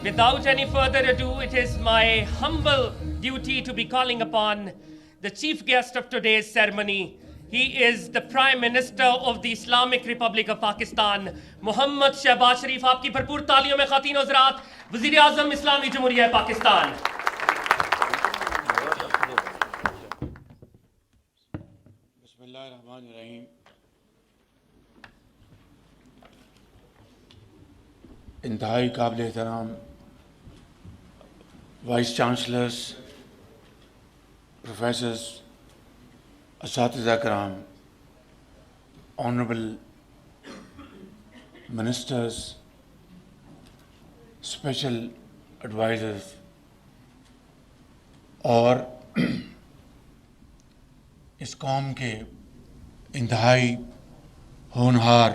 Without any further ado, it is my humble duty to be calling upon the chief guest of today's ceremony. He is the Prime Minister of the Islamic Republic of Pakistan, Muhammad Shehbaz Sharif. آپ کی بھرپور تالیوں میں خواتین و حضرات وزیر اعظم اسلامی جمہوریہ پاکستان. بسم اللہ الرحمن الرحیم. انتہائی قابل احترام وائس چانسلرز، پروفیسرز، اساتذہ کرام، آنریبل منسٹرز، اسپیشل ایڈوائزرز اور اس قوم کے انتہائی ہونہار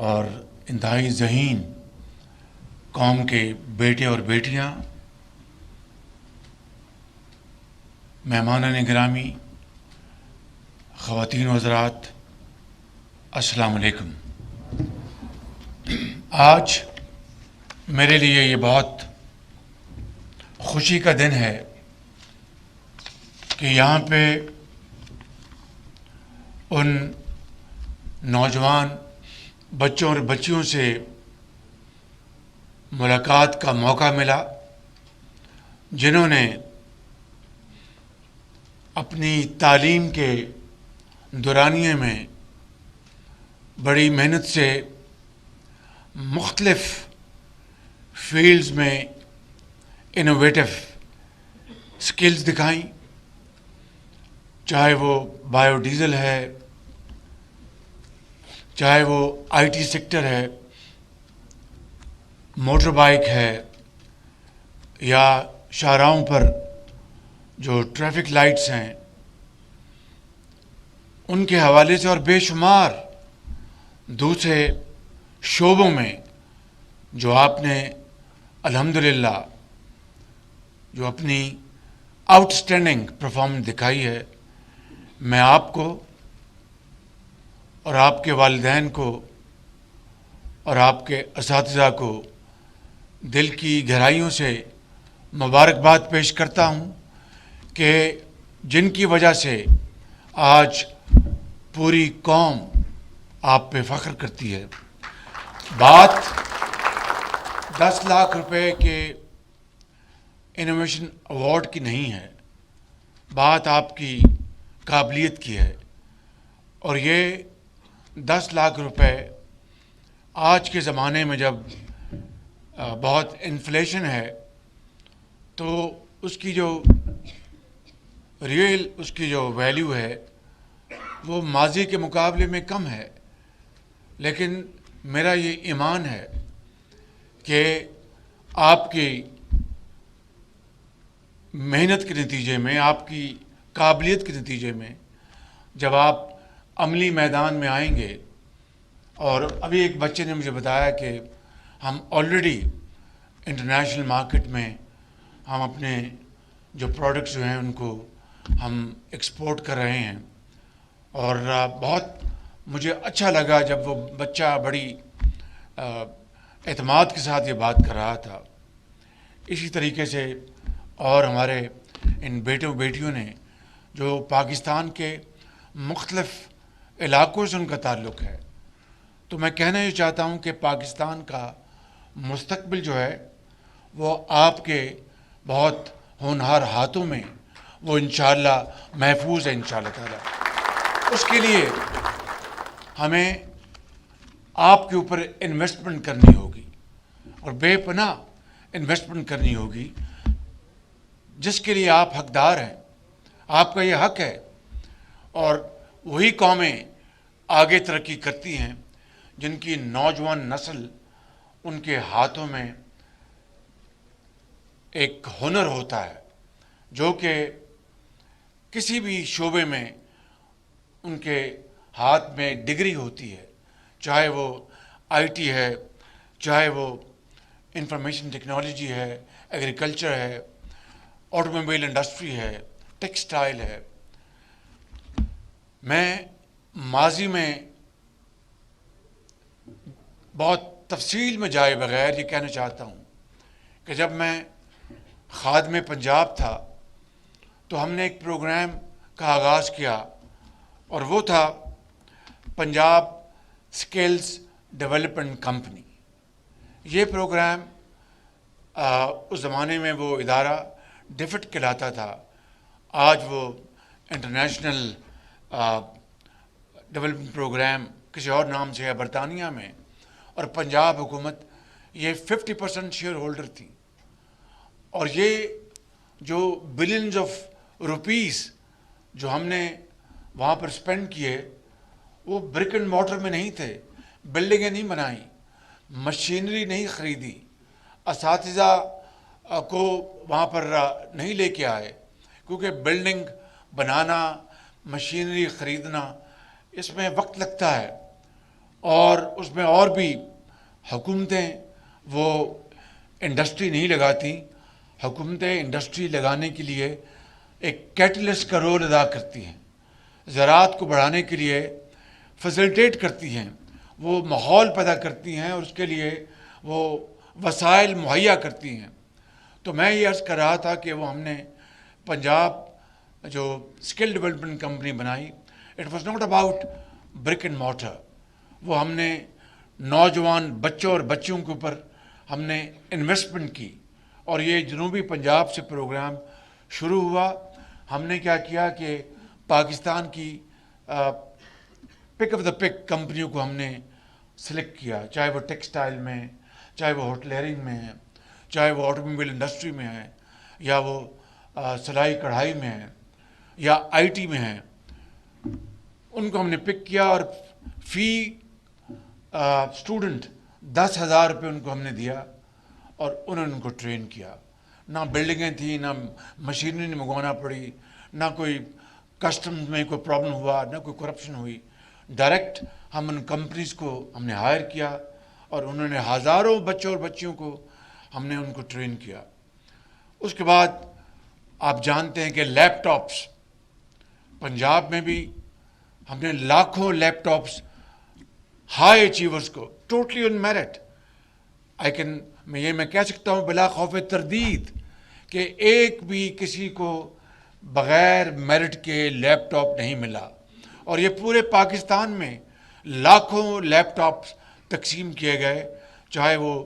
اور انتہائی ذہین قوم کے بیٹے اور بیٹیاں، مہمانان گرامی، خواتین و حضرات، السلام علیکم. آج میرے لیے یہ بہت خوشی کا دن ہے کہ یہاں پہ ان نوجوان بچوں اور بچیوں سے ملاقات کا موقع ملا جنہوں نے اپنی تعلیم کے دورانیے میں بڑی محنت سے مختلف فیلڈز میں انوویٹو سکلز دکھائیں، چاہے وہ بایو ڈیزل ہے، چاہے وہ آئی ٹی سیکٹر ہے، موٹر بائک ہے، یا شاہراہوں پر جو ٹریفک لائٹس ہیں ان کے حوالے سے، اور بے شمار دوسرے شعبوں میں جو آپ نے الحمدللہ جو اپنی آؤٹ اسٹینڈنگ پرفارمنس دکھائی ہے. میں آپ کو اور آپ کے والدین کو اور آپ کے اساتذہ کو دل کی گہرائیوں سے مبارکباد پیش کرتا ہوں کہ جن کی وجہ سے آج پوری قوم آپ پہ فخر کرتی ہے. بات 10 لاکھ روپے کے انوویشن ایوارڈ کی نہیں ہے، بات آپ کی قابلیت کی ہے. اور یہ 10 لاکھ روپے آج کے زمانے میں جب بہت انفلیشن ہے تو اس کی جو ویلیو ہے وہ ماضی کے مقابلے میں کم ہے. لیکن میرا یہ ایمان ہے کہ آپ کی محنت کے نتیجے میں، آپ کی قابلیت کے نتیجے میں جب آپ عملی میدان میں آئیں گے، اور ابھی ایک بچے نے مجھے بتایا کہ ہم آلریڈی انٹرنیشنل مارکیٹ میں ہم اپنے جو پروڈکٹس جو ہیں ان کو ہم ایکسپورٹ کر رہے ہیں. اور بہت مجھے اچھا لگا جب وہ بچہ بڑی اعتماد کے ساتھ یہ بات کر رہا تھا. اسی طریقے سے اور ہمارے ان بیٹوں بیٹیوں نے جو پاکستان کے مختلف علاقوں سے ان کا تعلق ہے، تو میں کہنا یہ چاہتا ہوں کہ پاکستان کا مستقبل جو ہے وہ آپ کے بہت ہونہار ہاتھوں میں وہ انشاءاللہ محفوظ ہے انشاءاللہ تعالی. اس کے لیے ہمیں آپ کے اوپر انویسٹمنٹ کرنی ہوگی اور بے پناہ انویسٹمنٹ کرنی ہوگی، جس کے لیے آپ حقدار ہیں. آپ کا یہ حق ہے. اور وہی قومیں آگے ترقی کرتی ہیں جن کی نوجوان نسل ان کے ہاتھوں میں ایک ہنر ہوتا ہے، جو کہ کسی بھی شعبے میں ان کے ہاتھ میں ڈگری ہوتی ہے، چاہے وہ آئی ٹی ہے، چاہے وہ انفارمیشن ٹیکنالوجی ہے، ایگریکلچر ہے، آٹو موبائل انڈسٹری ہے، ٹیکسٹائل ہے. میں ماضی میں بہت تفصیل میں جائے بغیر یہ کہنا چاہتا ہوں کہ جب میں خادم پنجاب تھا تو ہم نے ایک پروگرام کا آغاز کیا اور وہ تھا پنجاب اسکلز ڈیولپمنٹ کمپنی. یہ پروگرام اس زمانے میں وہ ادارہ ڈیفٹ کہلاتا تھا، آج وہ انٹرنیشنل ڈیولپمنٹ پروگرام کسی اور نام سے ہے برطانیہ میں، اور پنجاب حکومت یہ 50% شیئر ہولڈر تھی. اور یہ جو بلینز آف روپیز جو ہم نے وہاں پر اسپینڈ کیے وہ برک اینڈ مارٹر میں نہیں تھے، بلڈنگیں نہیں بنائیں، مشینری نہیں خریدی، اساتذہ کو وہاں پر نہیں لے کے آئے، کیونکہ بلڈنگ بنانا، مشینری خریدنا اس میں وقت لگتا ہے، اور اس میں اور بھی حکومتیں وہ انڈسٹری نہیں لگاتی. حکومتیں انڈسٹری لگانے کے لیے ایک کیٹلسٹ کا رول ادا کرتی ہیں، زراعت کو بڑھانے کے لیے فیسلٹیٹ کرتی ہیں، وہ ماحول پیدا کرتی ہیں اور اس کے لیے وہ وسائل مہیا کرتی ہیں. تو میں یہ عرض کر رہا تھا کہ وہ ہم نے پنجاب جو اسکل ڈیولپمنٹ کمپنی بنائی، it was not about brick and mortar. وہ ہم نے نوجوان بچوں اور بچیوں کے اوپر ہم نے انویسٹمنٹ کی، اور یہ جنوبی پنجاب سے پروگرام شروع ہوا. ہم نے کیا کیا کہ پاکستان کی پک آف دا پک کمپنیوں کو ہم نے سلیکٹ کیا، چاہے وہ ٹیکسٹائل میں، چاہے وہ ہوٹلئرنگ میں ہے، چاہے وہ آٹو موبائل انڈسٹری میں ہے، یا وہ سلائی کڑھائی میں ہے، یا آئی ٹی میں ہے. ان کو ہم نے پک کیا اور فی اسٹوڈنٹ 10,000 روپے ان کو ہم نے دیا، اور انہوں نے ان کو ٹرین کیا. نہ بلڈنگیں تھیں، نہ مشینری منگوانا پڑی، نہ کوئی کسٹمز میں کوئی پرابلم ہوا، نہ کوئی کرپشن ہوئی. ڈائریکٹ ہم ان کمپنیز کو ہم نے ہائر کیا، اور انہوں نے ہزاروں بچوں اور بچیوں کو ہم نے ان کو ٹرین کیا. اس کے بعد آپ جانتے ہیں کہ لیپ ٹاپس پنجاب میں بھی ہم نے لاکھوں لیپ ٹاپس ہائی اچیورز کو ٹوٹلی آن میرٹ. میں کہہ سکتا ہوں بلا خوف تردید کہ ایک بھی کسی کو بغیر میرٹ کے لیپ ٹاپ نہیں ملا، اور یہ پورے پاکستان میں لاکھوں لیپ ٹاپس تقسیم کیے گئے. چاہے وہ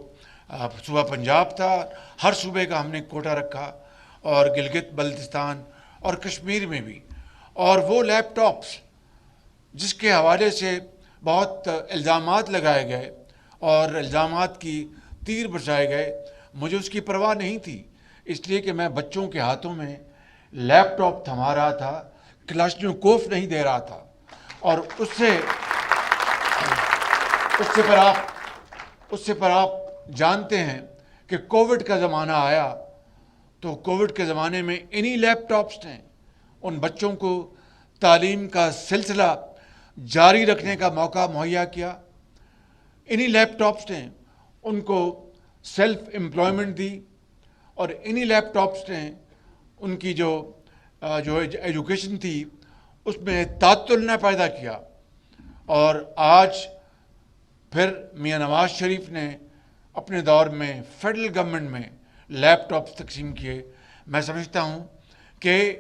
صوبہ پنجاب تھا، ہر صوبے کا ہم نے کوٹا رکھا، اور گلگت بلتستان اور کشمیر میں بھی. اور وہ لیپ ٹاپس جس کے حوالے سے بہت الزامات لگائے گئے اور الزامات کی تیر برسائے گئے، مجھے اس کی پرواہ نہیں تھی، اس لیے کہ میں بچوں کے ہاتھوں میں لیپ ٹاپ تھما رہا تھا، کلاشنکوف نہیں دے رہا تھا. اور اس سے پر آپ جانتے ہیں کہ کووڈ کا زمانہ آیا تو کووڈ کے زمانے میں انہی لیپ ٹاپس نے ان بچوں کو تعلیم کا سلسلہ جاری رکھنے کا موقع مہیا کیا. انہی لیپ ٹاپس نے ان کو سیلف امپلائمنٹ دی، اور انہی لیپ ٹاپس نے ان کی جو ایجوکیشن تھی اس میں تعطل نہ پیدا کیا. اور آج پھر میاں نواز شریف نے اپنے دور میں فیڈرل گورنمنٹ میں لیپ ٹاپس تقسیم کیے. میں سمجھتا ہوں کہ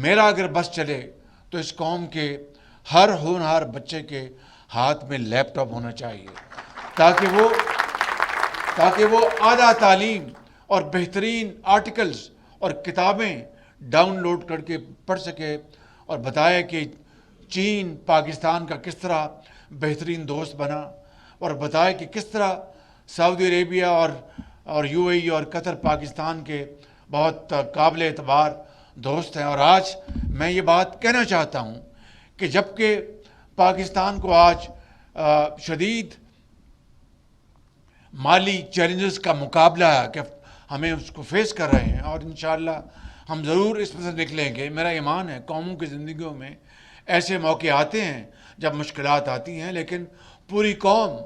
میرا اگر بس چلے تو اس قوم کے ہر ہونہار بچے کے ہاتھ میں لیپ ٹاپ ہونا چاہیے، تاکہ وہ اعلیٰ تعلیم اور بہترین آرٹیکلز اور کتابیں ڈاؤن لوڈ کر کے پڑھ سکے، اور بتائے کہ چین پاکستان کا کس طرح بہترین دوست بنا، اور بتائے کہ کس طرح سعودی عربیہ اور یو اے ای اور قطر پاکستان کے بہت قابل اعتبار دوست ہیں. اور آج میں یہ بات کہنا چاہتا ہوں کہ جبکہ پاکستان کو آج شدید مالی چیلنجز کا مقابلہ ہے کہ ہمیں اس کو فیس کر رہے ہیں، اور انشاءاللہ ہم ضرور اس میں سے نکلیں گے. میرا ایمان ہے قوموں کی زندگیوں میں ایسے موقع آتے ہیں جب مشکلات آتی ہیں، لیکن پوری قوم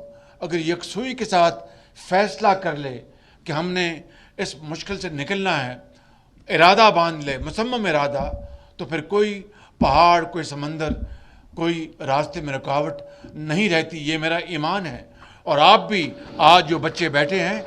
اگر یکسوئی کے ساتھ فیصلہ کر لے کہ ہم نے اس مشکل سے نکلنا ہے، ارادہ باندھ لے، مصمم ارادہ، تو پھر کوئی پہاڑ، کوئی سمندر، کوئی راستے میں رکاوٹ نہیں رہتی. یہ میرا ایمان ہے. اور آپ بھی آج جو بچے بیٹھے ہیں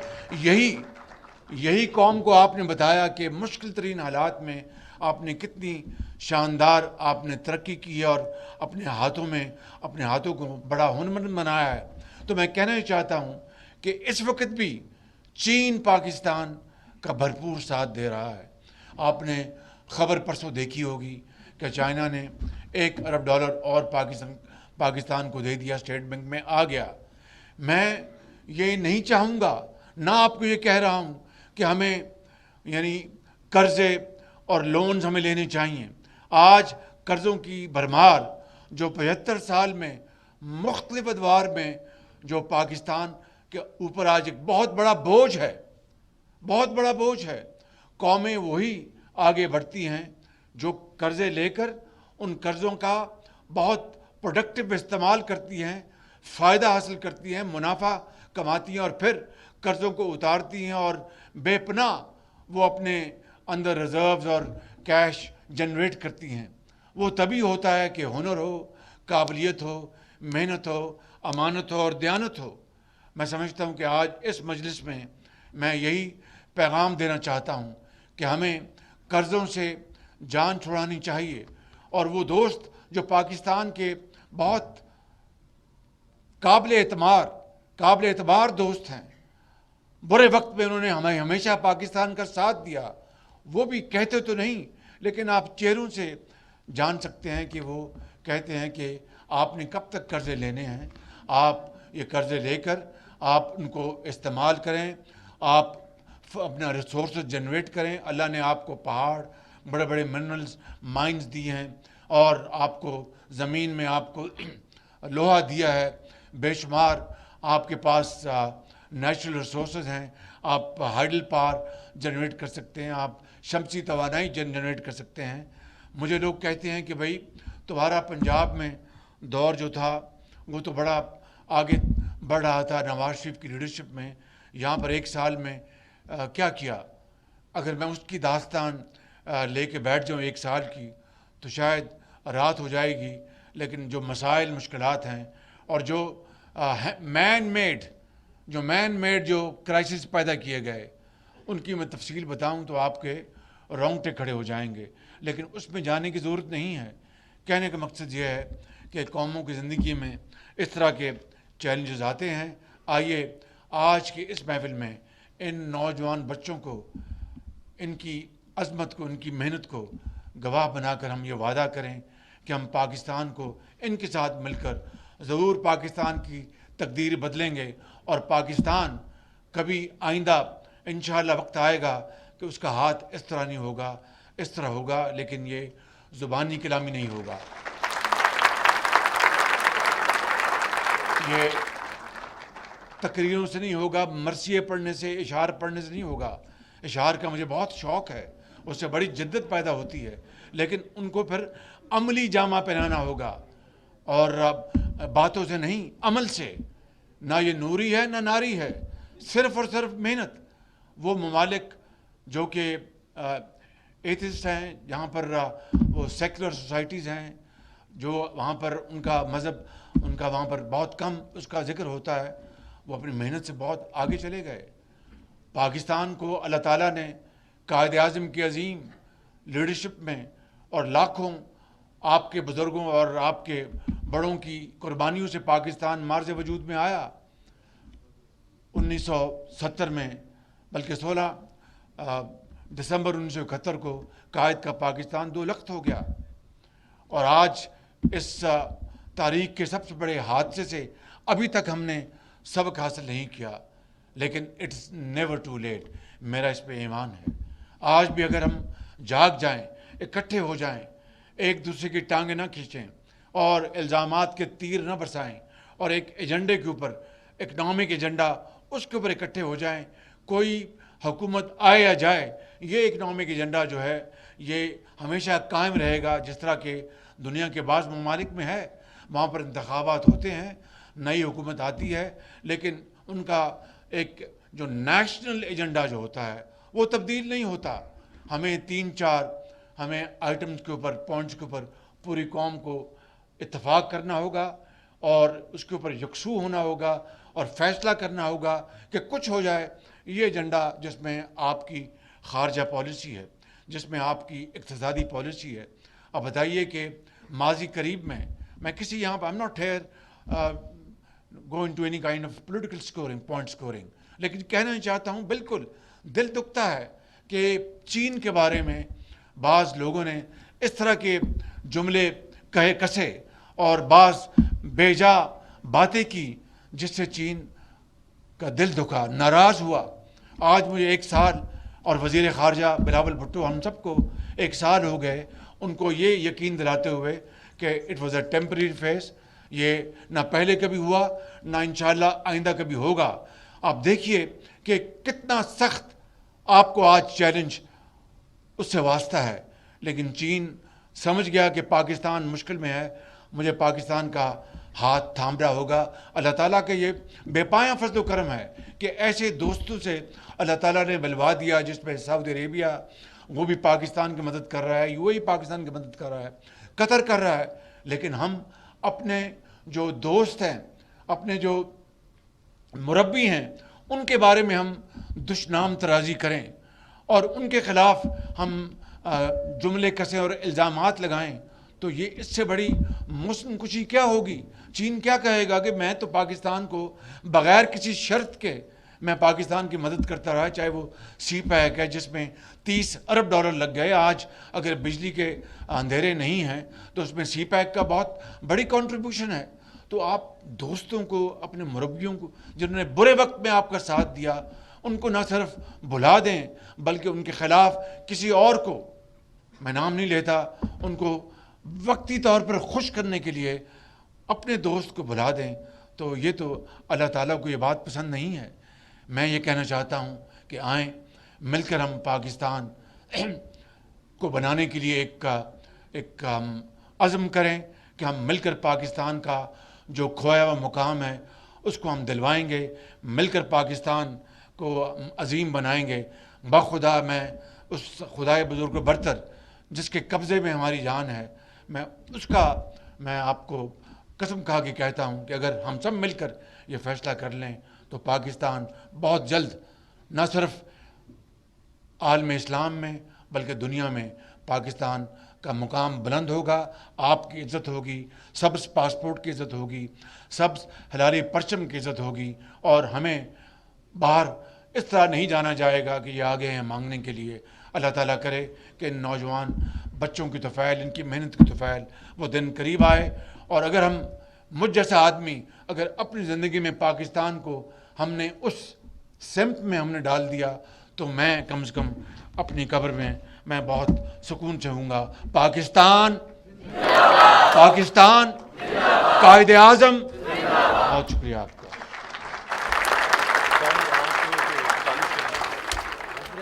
یہی قوم کو آپ نے بتایا کہ مشکل ترین حالات میں آپ نے کتنی شاندار آپ نے ترقی کی ہے اور اپنے ہاتھوں کو بڑا ہنرمند بنایا ہے. تو میں کہنا چاہتا ہوں کہ اس وقت بھی چین پاکستان کا بھرپور ساتھ دے رہا ہے. آپ نے خبر پرسوں دیکھی ہوگی کہ چائنا نے $1 ارب اور پاکستان کو دے دیا, اسٹیٹ بینک میں آ گیا. میں یہ نہیں چاہوں گا, نہ آپ کو یہ کہہ رہا ہوں کہ ہمیں یعنی قرضے اور لونز ہمیں لینے چاہیے. آج قرضوں کی بھرمار جو 75 سال میں مختلف ادوار میں جو پاکستان کے اوپر آج ایک بہت بڑا بوجھ ہے. قومیں وہی آگے بڑھتی ہیں جو قرضے لے کر ان قرضوں کا بہت پروڈکٹیو استعمال کرتی ہیں, فائدہ حاصل کرتی ہیں, منافع کماتی ہیں اور پھر قرضوں کو اتارتی ہیں اور بے پناہ وہ اپنے اندر ریزروز اور کیش جنریٹ کرتی ہیں. وہ تبھی ہوتا ہے کہ ہنر ہو, قابلیت ہو, محنت ہو, امانت ہو اور دیانت ہو. میں سمجھتا ہوں کہ آج اس مجلس میں میں یہی پیغام دینا چاہتا ہوں کہ ہمیں قرضوں سے جان چھڑانی چاہیے. اور وہ دوست جو پاکستان کے بہت قابل اعتبار دوست ہیں, برے وقت میں انہوں نے ہمیں ہمیشہ پاکستان کا ساتھ دیا, وہ بھی کہتے تو نہیں لیکن آپ چہروں سے جان سکتے ہیں کہ وہ کہتے ہیں کہ آپ نے کب تک قرضے لینے ہیں. آپ یہ قرضے لے کر آپ ان کو استعمال کریں, آپ اپنا ریسورسز جنریٹ کریں. اللہ نے آپ کو پہاڑ, بڑے بڑے منرلز, مائنز دی ہیں اور آپ کو زمین میں آپ کو لوہا دیا ہے, بے شمار آپ کے پاس نیچرل ریسورسز ہیں. آپ ہائیڈل پاور جنریٹ کر سکتے ہیں, آپ شمسی توانائی جنریٹ کر سکتے ہیں. مجھے لوگ کہتے ہیں کہ بھائی تمہارا پنجاب میں دور جو تھا وہ تو بڑا آگے بڑھ رہا تھا نواز شریف کی لیڈرشپ میں, یہاں پر 1 سال میں کیا کیا. اگر میں اس کی داستان لے کے بیٹھ جاؤں 1 سال کی تو شاید رات ہو جائے گی. لیکن جو مسائل مشکلات ہیں اور جو مین میڈ جو کرائسس پیدا کیے گئے ان کی میں تفصیل بتاؤں تو آپ کے رونگٹے کھڑے ہو جائیں گے, لیکن اس میں جانے کی ضرورت نہیں ہے. کہنے کا مقصد یہ ہے کہ قوموں کی زندگی میں اس طرح کے چیلنجز آتے ہیں. آئیے آج کی اس محفل میں ان نوجوان بچوں کو, ان کی عظمت کو, ان کی محنت کو گواہ بنا کر ہم یہ وعدہ کریں کہ ہم پاکستان کو ان کے ساتھ مل کر ضرور پاکستان کی تقدیر بدلیں گے. اور پاکستان کبھی آئندہ انشاءاللہ وقت آئے گا کہ اس کا ہاتھ اس طرح نہیں ہوگا, اس طرح ہوگا, لیکن یہ زبانی کلامی نہیں ہوگا. یہ تقریروں سے نہیں ہوگا, مرثیے پڑھنے سے, اشعار پڑھنے سے نہیں ہوگا. اشعار کا مجھے بہت شوق ہے, اس سے بڑی جدت پیدا ہوتی ہے, لیکن ان کو پھر عملی جامہ پہنانا ہوگا اور باتوں سے نہیں, عمل سے. نہ یہ نوری ہے نہ ناری ہے, صرف اور صرف محنت. وہ ممالک جو کہ ایتھسٹ ہیں, جہاں پر وہ سیکولر سوسائٹیز ہیں, جو وہاں پر ان کا مذہب, ان کا وہاں پر بہت کم اس کا ذکر ہوتا ہے, وہ اپنی محنت سے بہت آگے چلے گئے. پاکستان کو اللہ تعالیٰ نے قائد اعظم کی عظیم لیڈرشپ میں اور لاکھوں آپ کے بزرگوں اور آپ کے بڑوں کی قربانیوں سے پاکستان مارز وجود میں آیا. 1970 میں, بلکہ 16 دسمبر 1971 کو قائد کا پاکستان 2 لخت ہو گیا. اور آج اس تاریخ کے سب سے بڑے حادثے سے ابھی تک ہم نے سبق حاصل نہیں کیا, لیکن اٹس نیور ٹو لیٹ. میرا اس پہ ایمان ہے. آج بھی اگر ہم جاگ جائیں, اکٹھے ہو جائیں, ایک دوسرے کی ٹانگیں نہ کھینچیں اور الزامات کے تیر نہ برسائیں, اور ایک ایجنڈے کے اوپر, اکنامک ایجنڈا, اس کے اوپر اکٹھے ہو جائیں. کوئی حکومت آئے یا جائے, یہ اکنامک ایجنڈا جو ہے یہ ہمیشہ قائم رہے گا. جس طرح کہ دنیا کے بعض ممالک میں ہے, وہاں پر انتخابات ہوتے ہیں, نئی حکومت آتی ہے, لیکن ان کا ایک جو نیشنل ایجنڈا جو ہوتا ہے وہ تبدیل نہیں ہوتا. ہمیں 3-4 ہمیں آئٹمز کے اوپر, پوائنٹس کے اوپر پوری قوم کو اتفاق کرنا ہوگا اور اس کے اوپر یکسو ہونا ہوگا اور فیصلہ کرنا ہوگا کہ کچھ ہو جائے. یہ ایجنڈا جس میں آپ کی خارجہ پالیسی ہے, جس میں آپ کی اقتصادی پالیسی ہے. اب بتائیے کہ ماضی قریب میں کسی یہاں پہ I'm not here go into any kind of political scoring, point scoring, لیکن کہنا چاہتا ہوں بالکل دل دکھتا ہے کہ چین کے بارے میں بعض لوگوں نے اس طرح کے جملے کہے کسے اور بعض بیجا باتیں کی جس سے چین کا دل دکھا, ناراض ہوا. آج مجھے 1 سال اور وزیر خارجہ بلاول بھٹو ہم سب کو 1 سال ہو گئے ان کو یہ یقین دلاتے ہوئے کہ it was a temporary phase. یہ نہ پہلے کبھی ہوا نہ انشاءاللہ آئندہ کبھی ہوگا. آپ دیکھیے کہ کتنا سخت آپ کو آج چیلنج اس سے واسطہ ہے, لیکن چین سمجھ گیا کہ پاکستان مشکل میں ہے, مجھے پاکستان کا ہاتھ تھامنا ہوگا. اللہ تعالیٰ کا یہ بے پایاں فضل و کرم ہے کہ ایسے دوستوں سے اللہ تعالیٰ نے ملوا دیا, جس میں سعودی عربیہ وہ بھی پاکستان کی مدد کر رہا ہے, UAE پاکستان کی مدد کر رہا ہے, قطر کر رہا ہے. لیکن ہم اپنے جو دوست ہیں, اپنے جو مربی ہیں, ان کے بارے میں ہم دشنام ترازی کریں اور ان کے خلاف ہم جملے کسیں اور الزامات لگائیں, تو یہ اس سے بڑی مسلم کشی کیا ہوگی؟ چین کیا کہے گا کہ میں تو پاکستان کو بغیر کسی شرط کے میں پاکستان کی مدد کرتا رہا, چاہے وہ سی پیک ہے جس میں $30 ارب لگ گئے. آج اگر بجلی کے اندھیرے نہیں ہیں تو اس میں سی پیک کا بہت بڑی کنٹریبیوشن ہے. تو آپ دوستوں کو, اپنے مربیوں کو جنہوں نے برے وقت میں آپ کا ساتھ دیا, ان کو نہ صرف بھلا دیں بلکہ ان کے خلاف کسی اور کو, میں نام نہیں لیتا, ان کو وقتی طور پر خوش کرنے کے لیے اپنے دوست کو بھلا دیں. تو یہ تو اللہ تعالیٰ کو یہ بات پسند نہیں ہے. میں یہ کہنا چاہتا ہوں کہ آئیں مل کر ہم پاکستان کو بنانے کے لیے ایک عزم کریں کہ ہم مل کر پاکستان کا جو کھویا ہوا مقام ہے اس کو ہم دلوائیں گے, مل کر پاکستان کو عظیم بنائیں گے. بخدا میں اس خدائے بزرگ و برتر جس کے قبضے میں ہماری جان ہے, میں آپ کو قسم کھا کے کہتا ہوں کہ اگر ہم سب مل کر یہ فیصلہ کر لیں تو پاکستان بہت جلد نہ صرف عالم اسلام میں بلکہ دنیا میں پاکستان کا مقام بلند ہوگا. آپ کی عزت ہوگی, سبز پاسپورٹ کی عزت ہوگی, سبز ہلالی پرچم کی عزت ہوگی, اور ہمیں باہر اس طرح نہیں جانا جائے گا کہ یہ آگے ہیں مانگنے کے لیے. اللہ تعالیٰ کرے کہ ان نوجوان بچوں کی طفیل, ان کی محنت کی طفیل وہ دن قریب آئے. اور اگر ہم مجھ جیسا آدمی اگر اپنی زندگی میں پاکستان کو ہم نے اس سمت میں ہم نے ڈال دیا تو میں کم سے کم اپنی قبر میں بہت سکون سے ہوں گا. پاکستان پاکستان قائد اعظم. بہت شکریہ آپ کا.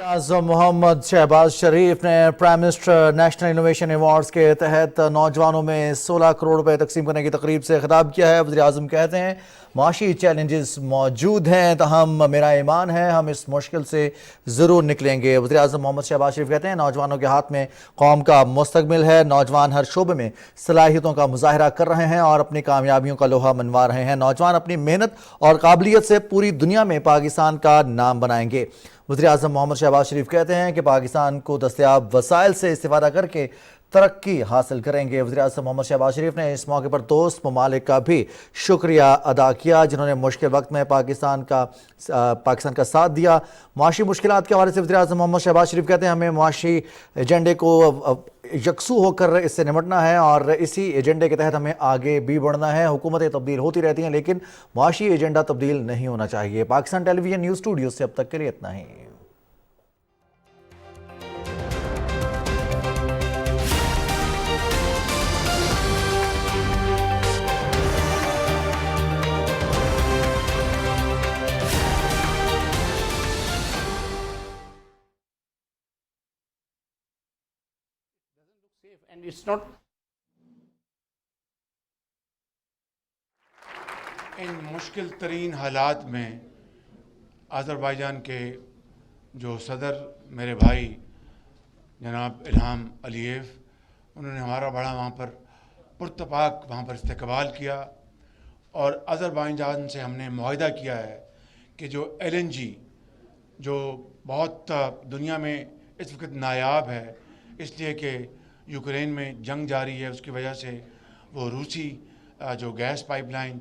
اعظم محمد شہباز شریف نے prime minister national innovation awards کے تحت نوجوانوں میں 16 کروڑ روپے تقسیم کرنے کی تقریب سے خطاب کیا ہے. وزیر اعظم کہتے ہیں معاشی چیلنجز موجود ہیں تاہم میرا ایمان ہے ہم اس مشکل سے ضرور نکلیں گے. وزیر اعظم محمد شہباز شریف کہتے ہیں نوجوانوں کے ہاتھ میں قوم کا مستقبل ہے. نوجوان ہر شعبے میں صلاحیتوں کا مظاہرہ کر رہے ہیں اور اپنی کامیابیوں کا لوہا منوا رہے ہیں. نوجوان اپنی محنت اور قابلیت سے پوری دنیا میں پاکستان کا نام بنائیں گے. وزیر اعظم محمد شہباز شریف کہتے ہیں کہ پاکستان کو دستیاب وسائل سے استفادہ کر کے ترقی حاصل کریں گے. وزیر اعظم محمد شہباز شریف نے اس موقع پر دوست ممالک کا بھی شکریہ ادا کیا جنہوں نے مشکل وقت میں پاکستان کا ساتھ دیا. معاشی مشکلات کے حوالے سے وزیر اعظم محمد شہباز شریف کہتے ہیں ہمیں معاشی ایجنڈے کو یکسو ہو کر اس سے نمٹنا ہے اور اسی ایجنڈے کے تحت ہمیں آگے بھی بڑھنا ہے. حکومتیں تبدیل ہوتی رہتی ہیں لیکن معاشی ایجنڈا تبدیل نہیں ہونا چاہیے. پاکستان ٹیلی ویژن نیوز اسٹوڈیو سے اب تک کے لیے اتنا ہی. And it's not. ان مشکل ترین حالات میں آذربائیجان کے جو صدر میرے بھائی جناب الہام علییف انہوں نے ہمارا بڑا وہاں پر پرتپاک وہاں پر استقبال کیا اور آذربائیجان سے ہم نے معاہدہ کیا ہے کہ جو LNG جو بہت دنیا میں اس وقت نایاب ہے، اس لیے کہ یوکرین میں جنگ جاری ہے، اس کی وجہ سے وہ روسی جو گیس پائپ لائن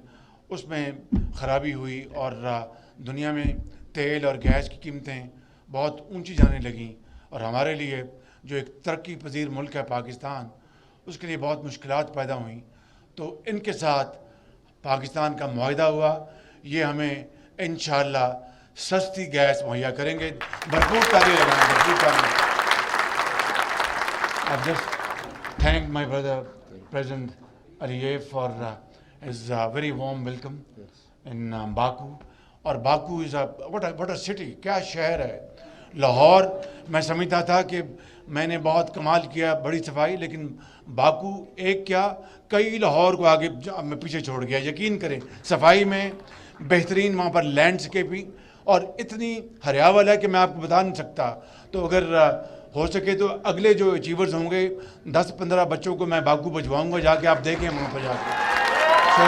اس میں خرابی ہوئی اور دنیا میں تیل اور گیس کی قیمتیں بہت اونچی جانے لگیں، اور ہمارے لیے جو ایک ترقی پذیر ملک ہے پاکستان، اس کے لیے بہت مشکلات پیدا ہوئیں. تو ان کے ساتھ پاکستان کا معاہدہ ہوا، یہ ہمیں انشاءاللہ سستی گیس مہیا کریں گے. بھرپور تالیاں لگائیں، بھرپور تالیاں. I just thank my brother President Aliyev for his very warm welcome in Baku. اور Baku is what a city، کیا شہر ہے. لاہور میں سمجھتا تھا کہ میں نے بہت کمال کیا، بڑی صفائی، لیکن باکو ایک کیا کئی لاہور کو آگے میں پیچھے چھوڑ گیا. یقین کریں صفائی میں بہترین، وہاں پر لینڈسکیپنگ اور اتنی ہریاول ہے کہ میں آپ کو بتا نہیں سکتا. تو اگر ہو سکے تو اگلے جو اچیورز ہوں گے 10-15 بچوں کو میں باکو بھجواؤں گا، جا کے آپ دیکھیں وہاں پر جا کے. So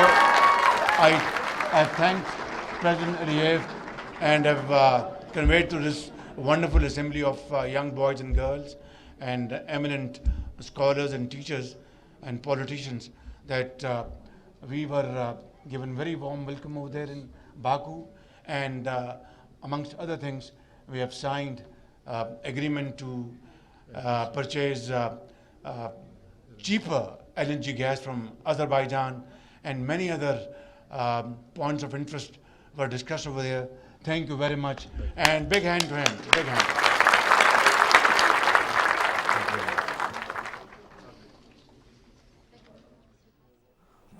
I thank President Aliyev and have conveyed to this wonderful assembly of young boys and girls and eminent scholars and teachers and politicians that we were given very warm welcome over there in Baku, and amongst other things we have signed agreement to purchase cheaper LNG gas from Azerbaijan, and many other points of interest were discussed over there. Thank you very much, and big hand to him, big hand.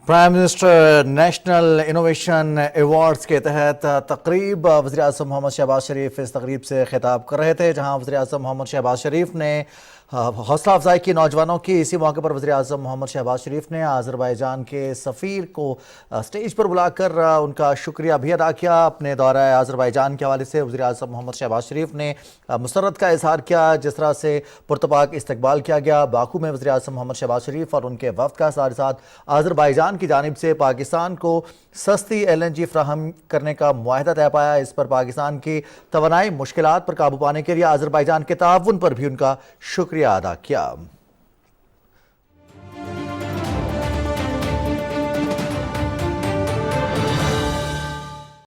Prime minister national innovation awards کے تحت تقریب، وزیر اعظم محمد شہباز شریف اس تقریب سے خطاب کر رہے تھے، جہاں وزیر اعظم محمد شہباز شریف نے حوصلہ افزائی کی نوجوانوں کی. اسی موقع پر وزیر اعظم محمد شہباز شریف نے آذربائیجان کے سفیر کو اسٹیج پر بلا کر ان کا شکریہ بھی ادا کیا. اپنے دورہ آذربائیجان کے حوالے سے وزیر اعظم محمد شہباز شریف نے مسرت کا اظہار کیا جس طرح سے پرتپاک استقبال کیا گیا. باکو میں وزیر اعظم محمد شہباز شریف اور ان کے وفد کا ساتھ آذربائیجان کی جانب سے پاکستان کو سستی LNG فراہم کرنے کا معاہدہ طے پایا. اس پر پاکستان کی توانائی مشکلات پر قابو پانے کے لیے آذربائیجان کے تعاون پر بھی ان کا شکریہ ادا کیا.